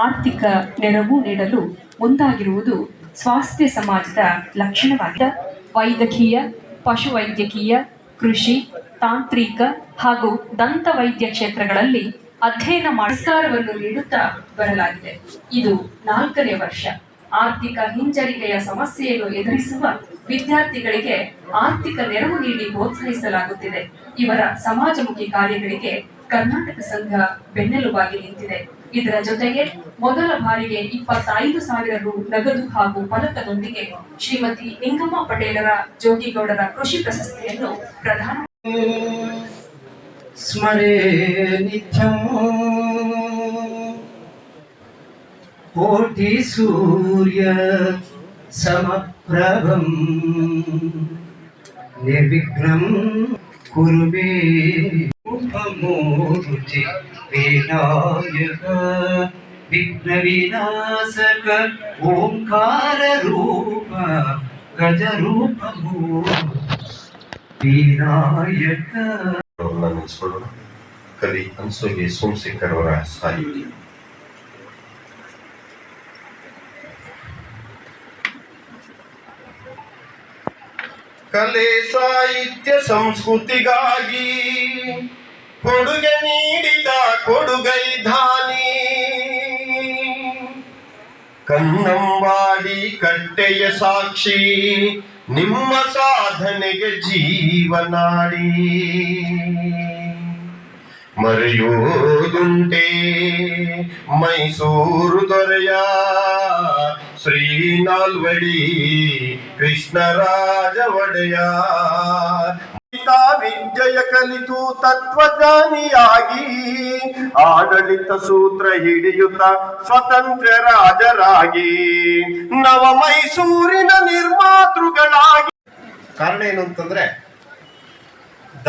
ಆರ್ಥಿಕ ನೆರವು ನೀಡಲು ಮುಂದಾಗಿರುವುದು ಸ್ವಾಸ್ಥ್ಯ ಸಮಾಜದ ಲಕ್ಷಣವಾಗಿದೆ. ವೈದ್ಯಕೀಯ, ಪಶುವೈದ್ಯಕೀಯ, ಕೃಷಿ, ತಾಂತ್ರಿಕ ಹಾಗೂ ದಂತ ವೈದ್ಯ ಕ್ಷೇತ್ರಗಳಲ್ಲಿ ಅಧ್ಯಯನ ಮಾಡಿಸ್ಕಾರವನ್ನು ನೀಡುತ್ತಾ ಬರಲಾಗಿದೆ. ಇದು 4ನೇ ವರ್ಷ. ಆರ್ಥಿಕ ಹಿಂಜರಿಕೆಯ ಸಮಸ್ಯೆಯನ್ನು ಎದುರಿಸುವ ವಿದ್ಯಾರ್ಥಿಗಳಿಗೆ ಆರ್ಥಿಕ ನೆರವು ನೀಡಿ ಪ್ರೋತ್ಸಾಹಿಸಲಾಗುತ್ತಿದೆ. ಇವರ ಸಮಾಜಮುಖಿ ಕಾರ್ಯಗಳಿಗೆ ಕರ್ನಾಟಕ ಸಂಘ ಬೆನ್ನೆಲುಬಾಗಿ ನಿಂತಿದೆ. ಇದರ ಜೊತೆಗೆ ಮೊದಲ ಬಾರಿಗೆ 25,000 ರು ನಗದು ಹಾಗೂ ಫಲಕದೊಂದಿಗೆ ಶ್ರೀಮತಿ ನಿಂಗಮ್ಮ ಪಟೇಲರ ಜೋಗಿಗೌಡರ ಕೃಷಿ ಪ್ರಶಸ್ತಿಯನ್ನು ಪ್ರದಾನ ಸ್ಮರೇ ನಿತ್ಯಂ ಕೋಟಿ ಸೂರ್ಯ ಸಮಪ್ರಭಂ ನಿರ್ವಿಘ್ನಂ ಕುರು ಮೇ ರೂಪಮೂರ್ತಿ ವಿನಾಯಕ ವಿಘ್ನ ವಿನಾಶಕ ಓಂಕಾರ ರೂಪ ಗಜರೂಪ ವಿನಾಯಕ. ನೆನೆಸ್ಕೊಳ್ಳೋಣ. ಕವಿ ಅನ್ಸೂಗೆ ಸೋಮಶೇಖರ್ ಅವರ ಸಾಹಿತ್ಯ. ಕಲೆ ಸಾಹಿತ್ಯ ಸಂಸ್ಕೃತಿಗಾಗಿ ಕೊಡುಗೆ ನೀಡಿದ ಕೊಡುಗೈದಾನಿ, ಕನ್ನಂಬಾಡಿ ಕಟ್ಟೆಯ ಸಾಕ್ಷಿ ನಿಮ್ಮ ಸಾಧನೆಗೆ ಜೀವನಾಡಿ. ಮರೆಯುವುದುಂಟೆ ಮೈಸೂರು ದೊರೆಯ ಶ್ರೀ ನಾಲ್ವಡಿ ಕೃಷ್ಣರಾಜ ಒಡೆಯ. ವಿದ್ಯೆಯ ಕಲಿತು ತತ್ವಜ್ಞಾನಿಯಾಗಿ ಆಡಳಿತ ಸೂತ್ರ ಹಿಡಿಯುತ್ತ ಸ್ವತಂತ್ರ ರಾಜರಾಗಿ ನವ ಮೈಸೂರಿನ ನಿರ್ಮಾತೃಗಳಾಗಿ. ಕಾರಣ ಏನು ಅಂತಂದ್ರೆ,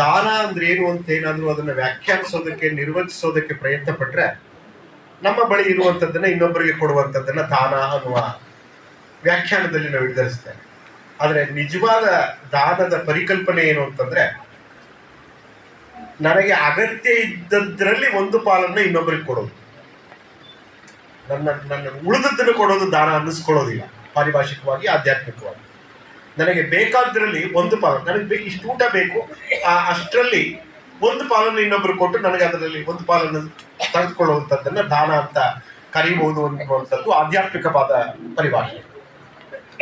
ದಾನ ಅಂದ್ರೆ ಏನು ಅಂತ ಏನಾದ್ರು ಅದನ್ನ ವ್ಯಾಖ್ಯಾನಿಸೋದಕ್ಕೆ ನಿರ್ವಚಿಸೋದಕ್ಕೆ ಪ್ರಯತ್ನ ಪಟ್ರೆ ನಮ್ಮ ಬಳಿ ಇರುವಂತದ್ದನ್ನ ಇನ್ನೊಬ್ಬರಿಗೆ ಕೊಡುವಂತದ್ದನ್ನ ದಾನ ಅನ್ನುವ ವ್ಯಾಖ್ಯಾನದಲ್ಲಿ ನಾವು ನಿರ್ಧರಿಸ್ತೇವೆ. ಆದ್ರೆ ನಿಜವಾದ ದಾನದ ಪರಿಕಲ್ಪನೆ ಏನು ಅಂತಂದ್ರೆ, ನನಗೆ ಅಗತ್ಯ ಇದ್ದದ್ರಲ್ಲಿ ಒಂದು ಪಾಲನ್ನ ಇನ್ನೊಬ್ಬರಿಗೆ ಕೊಡೋದು, ನನ್ನ ಉಳಿದದ್ದನ್ನು ಕೊಡೋದು ದಾನ ಅನ್ನಿಸ್ಕೊಳ್ಳೋದಿಲ್ಲ. ಪಾರಿಭಾಷಿಕವಾಗಿ, ಆಧ್ಯಾತ್ಮಿಕವಾಗಿ ನನಗೆ ಬೇಕಾದ್ರಲ್ಲಿ ಒಂದು ಪಾಲನ್ನು, ನನಗೆ ಇಷ್ಟು ಊಟ ಬೇಕು, ಅಷ್ಟರಲ್ಲಿ ಒಂದು ಪಾಲನ್ನು ಇನ್ನೊಬ್ರು ಕೊಟ್ಟು ನನಗೆ ಅದರಲ್ಲಿ ಒಂದು ಪಾಲನ್ನು ತೆಗೆದುಕೊಳ್ಳುವಂಥದ್ದನ್ನ ದಾನ ಅಂತ ಕರೀಬಹುದು ಅನ್ನುವಂಥದ್ದು ಆಧ್ಯಾತ್ಮಿಕವಾದ ಪರಿಭಾಷೆ.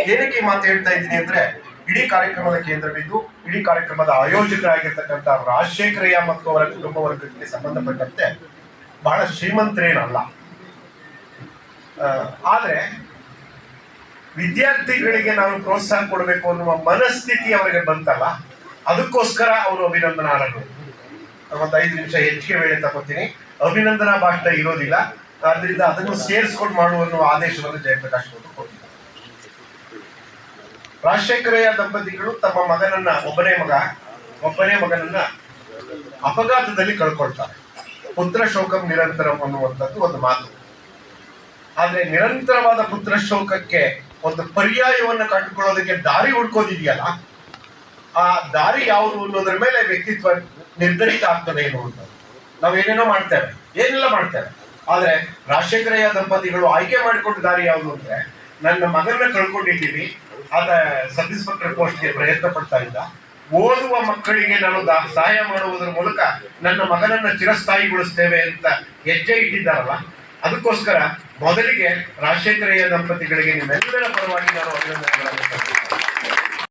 ಏನಕ್ಕೆ ಈ ಮಾತು ಹೇಳ್ತಾ ಇದ್ದೀನಿ ಅಂದ್ರೆ, ಇಡೀ ಕಾರ್ಯಕ್ರಮದ ಕೇಂದ್ರವಿದ್ದು ಇಡೀ ಕಾರ್ಯಕ್ರಮದ ಆಯೋಜಕರಾಗಿರ್ತಕ್ಕಂಥ ರಾಜಶೇಖರಯ್ಯ ಮತ್ತು ಅವರ ಕುಟುಂಬ ವರ್ಗಕ್ಕೆ ಸಂಬಂಧಪಟ್ಟಂತೆ ಬಹಳ ಶ್ರೀಮಂತರೇನಲ್ಲ. ಆದ್ರೆ ವಿದ್ಯಾರ್ಥಿಗಳಿಗೆ ನಾವು ಪ್ರೋತ್ಸಾಹ ಕೊಡಬೇಕು ಅನ್ನುವ ಮನಸ್ಥಿತಿ ಅವರಿಗೆ ಬಂತಲ್ಲ, ಅದಕ್ಕೋಸ್ಕರ ಅವರು ಅಭಿನಂದನಾರ್ಹರು. ಒಂದು 5 ನಿಮಿಷ ಹೆಚ್ಚಿಗೆ ವೇಳೆ ತಗೋತೀನಿ. ಅಭಿನಂದನಾ ಭಾಷಣ ಇರೋದಿಲ್ಲ, ಆದ್ರಿಂದ ಅದನ್ನು ಸೇರಿಸ್ಕೊಂಡು ಮಾಡುವ ಆದೇಶವನ್ನು ಜಯಪ್ರಕಾಶ್ ಅವರು ಕೊಟ್ಟಿದ್ದಾರೆ. ರಾಜಶೇಖರಯ್ಯ ದಂಪತಿಗಳು ತಮ್ಮ ಮಗನನ್ನ ಒಬ್ಬನೇ ಮಗನನ್ನ ಅಪಘಾತದಲ್ಲಿ ಕಳ್ಕೊಳ್ತಾರೆ. ಪುತ್ರ ಶೋಕಂ ನಿರಂತರಂ ಅನ್ನುವಂಥದ್ದು ಒಂದು ಮಾತು. ಆದ್ರೆ ನಿರಂತರವಾದ ಪುತ್ರ ಶೋಕಕ್ಕೆ ಒಂದು ಪರ್ಯಾಯವನ್ನು ಕಂಡುಕೊಳ್ಳೋದಕ್ಕೆ ದಾರಿ ಹುಡ್ಕೋದಿದೆಯಲ್ಲ, ಆ ದಾರಿ ಯಾವುದು ಅನ್ನೋದ್ರ ಮೇಲೆ ವ್ಯಕ್ತಿತ್ವ ನಿರ್ಧರಿತ ಆಗ್ತದೆ ಎನ್ನುವಂಥದ್ದು. ನಾವೇನೇನೋ ಮಾಡ್ತೇವೆ, ಏನೆಲ್ಲ ಮಾಡ್ತೇವೆ, ಆದ್ರೆ ರಾಜಶೇಖರಯ್ಯ ದಂಪತಿಗಳು ಆಯ್ಕೆ ಮಾಡಿಕೊಂಡ ದಾರಿ ಯಾವುದು ಅಂದ್ರೆ, ನನ್ನ ಮಗನ ಕಳ್ಕೊಂಡಿದ್ದೀವಿ, ಆತ ಸಬ್ ಇನ್ಸ್ಪೆಕ್ಟರ್ ಪೋಸ್ಟ್ಗೆ ಪ್ರಯತ್ನ ಪಡ್ತಾ ಇದ್ದ, ಓದುವ ಮಕ್ಕಳಿಗೆ ನಾನು ಸಹಾಯ ಮಾಡುವುದರ ಮೂಲಕ ನನ್ನ ಮಗನನ್ನ ಚಿರಸ್ಥಾಯಿಗೊಳಿಸ್ತೇವೆ ಅಂತ ಹೆಜ್ಜೆ ಇಟ್ಟಿದ್ದಾರಲ್ಲ, ಅದಕ್ಕೋಸ್ಕರ ಮೊದಲಿಗೆ ರಾಜಶೇಖರಯ್ಯ ದಂಪತಿಗಳಿಗೆ ನಿಮ್ಮೆಲ್ಲರ ಪರವಾಗಿ ನಾನು ಅಭಿನಂದನೆಗಳನ್ನು